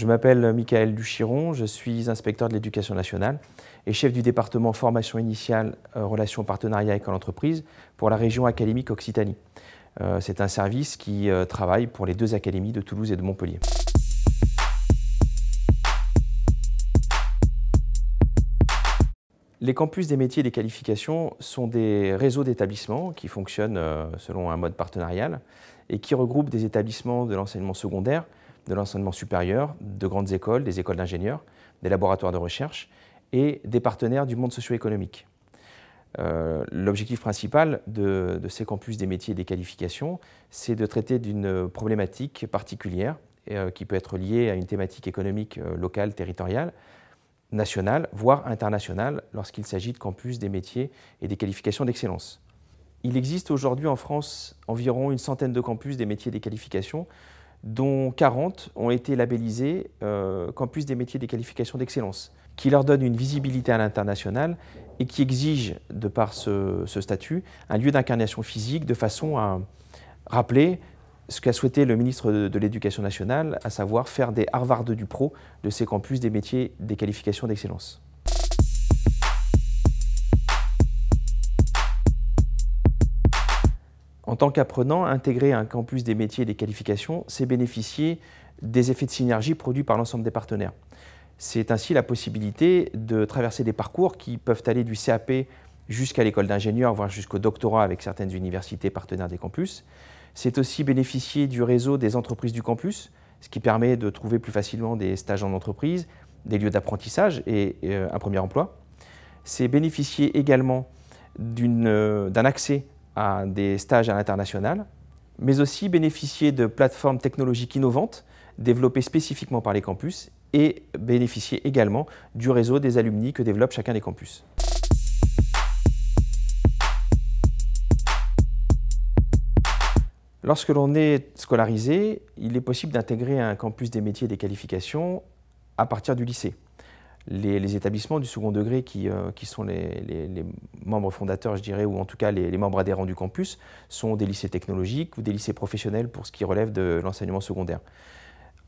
Je m'appelle Michael Duchiron, je suis inspecteur de l'éducation nationale et chef du département formation initiale, relations partenariat école entreprise pour la région académique Occitanie. C'est un service qui travaille pour les deux académies de Toulouse et de Montpellier. Les campus des métiers et des qualifications sont des réseaux d'établissements qui fonctionnent selon un mode partenarial et qui regroupent des établissements de l'enseignement secondaire, de l'enseignement supérieur, de grandes écoles, des écoles d'ingénieurs, des laboratoires de recherche et des partenaires du monde socio-économique. L'objectif principal de ces campus des métiers et des qualifications, c'est de traiter d'une problématique particulière qui peut être liée à une thématique économique locale, territoriale, nationale, voire internationale, lorsqu'il s'agit de campus des métiers et des qualifications d'excellence. Il existe aujourd'hui en France environ une centaine de campus des métiers et des qualifications, dont 40 ont été labellisés campus des métiers et des qualifications d'excellence, qui leur donnent une visibilité à l'international et qui exigent, de par ce statut, un lieu d'incarnation physique de façon à rappeler ce qu'a souhaité le ministre de l'Éducation nationale, à savoir faire des Harvard du pro de ces campus des métiers et des qualifications d'excellence. En tant qu'apprenant, intégrer un campus des métiers et des qualifications, c'est bénéficier des effets de synergie produits par l'ensemble des partenaires. C'est ainsi la possibilité de traverser des parcours qui peuvent aller du CAP jusqu'à l'école d'ingénieur, voire jusqu'au doctorat avec certaines universités partenaires des campus. C'est aussi bénéficier du réseau des entreprises du campus, ce qui permet de trouver plus facilement des stages en entreprise, des lieux d'apprentissage et un premier emploi. C'est bénéficier également d'un accès à des stages à l'international, mais aussi bénéficier de plateformes technologiques innovantes développées spécifiquement par les campus et bénéficier également du réseau des alumni que développe chacun des campus. Lorsque l'on est scolarisé, il est possible d'intégrer un campus des métiers et des qualifications à partir du lycée. Les établissements du second degré qui sont les membres fondateurs, je dirais, ou en tout cas les membres adhérents du campus, sont des lycées technologiques ou des lycées professionnels pour ce qui relève de l'enseignement secondaire.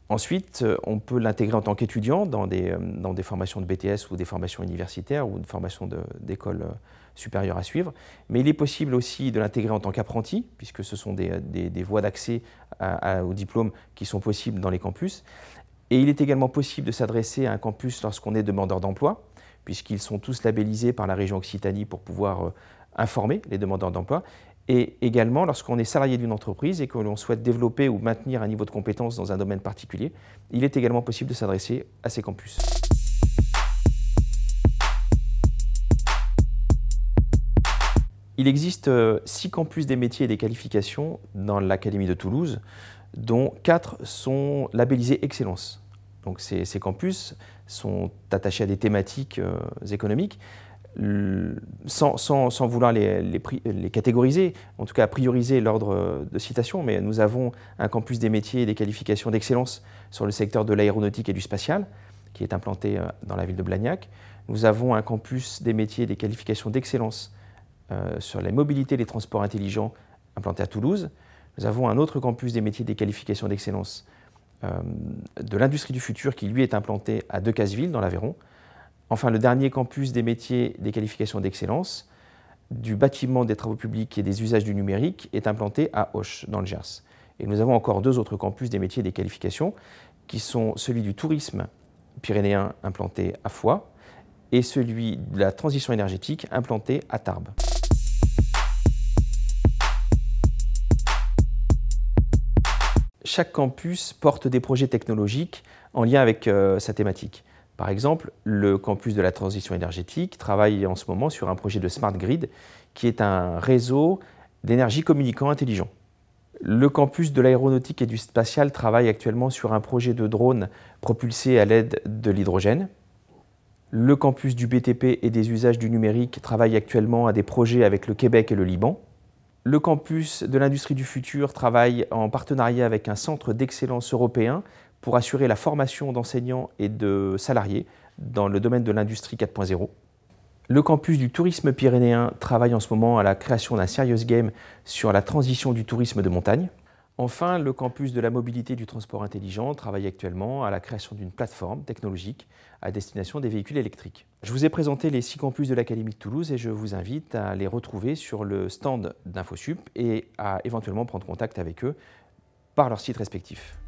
Ensuite, on peut l'intégrer en tant qu'étudiant dans des formations de BTS ou des formations universitaires ou des formations d'école supérieure à suivre. Mais il est possible aussi de l'intégrer en tant qu'apprenti, puisque ce sont des voies d'accès au diplôme qui sont possibles dans les campus. Et il est également possible de s'adresser à un campus lorsqu'on est demandeur d'emploi, puisqu'ils sont tous labellisés par la région Occitanie pour pouvoir informer les demandeurs d'emploi. Et également lorsqu'on est salarié d'une entreprise et que l'on souhaite développer ou maintenir un niveau de compétence dans un domaine particulier, il est également possible de s'adresser à ces campus. Il existe 6 campus des métiers et des qualifications dans l'Académie de Toulouse, dont 4 sont labellisés Excellence. Donc ces campus sont attachés à des thématiques économiques, sans vouloir les catégoriser, en tout cas à prioriser l'ordre de citation, mais nous avons un campus des métiers et des qualifications d'excellence sur le secteur de l'aéronautique et du spatial, qui est implanté dans la ville de Blagnac. Nous avons un campus des métiers et des qualifications d'excellence sur la mobilité et les transports intelligents implanté à Toulouse. Nous avons un autre campus des métiers et des qualifications d'excellence de l'industrie du futur qui, lui, est implanté à Decazeville, dans l'Aveyron. Enfin, le dernier campus des métiers et des qualifications d'excellence du bâtiment des travaux publics et des usages du numérique est implanté à Auch, dans le Gers. Et nous avons encore 2 autres campus des métiers et des qualifications qui sont celui du tourisme pyrénéen implanté à Foix et celui de la transition énergétique implanté à Tarbes. Chaque campus porte des projets technologiques en lien avec sa thématique. Par exemple, le campus de la transition énergétique travaille en ce moment sur un projet de Smart Grid qui est un réseau d'énergie communicant intelligent. Le campus de l'aéronautique et du spatial travaille actuellement sur un projet de drone propulsé à l'aide de l'hydrogène. Le campus du BTP et des usages du numérique travaille actuellement à des projets avec le Québec et le Liban. Le campus de l'industrie du futur travaille en partenariat avec un centre d'excellence européen pour assurer la formation d'enseignants et de salariés dans le domaine de l'industrie 4.0. Le campus du tourisme pyrénéen travaille en ce moment à la création d'un serious game sur la transition du tourisme de montagne. Enfin, le campus de la mobilité et du transport intelligent travaille actuellement à la création d'une plateforme technologique à destination des véhicules électriques. Je vous ai présenté les 6 campus de l'Académie de Toulouse et je vous invite à les retrouver sur le stand d'InfoSup et à éventuellement prendre contact avec eux par leurs sites respectifs.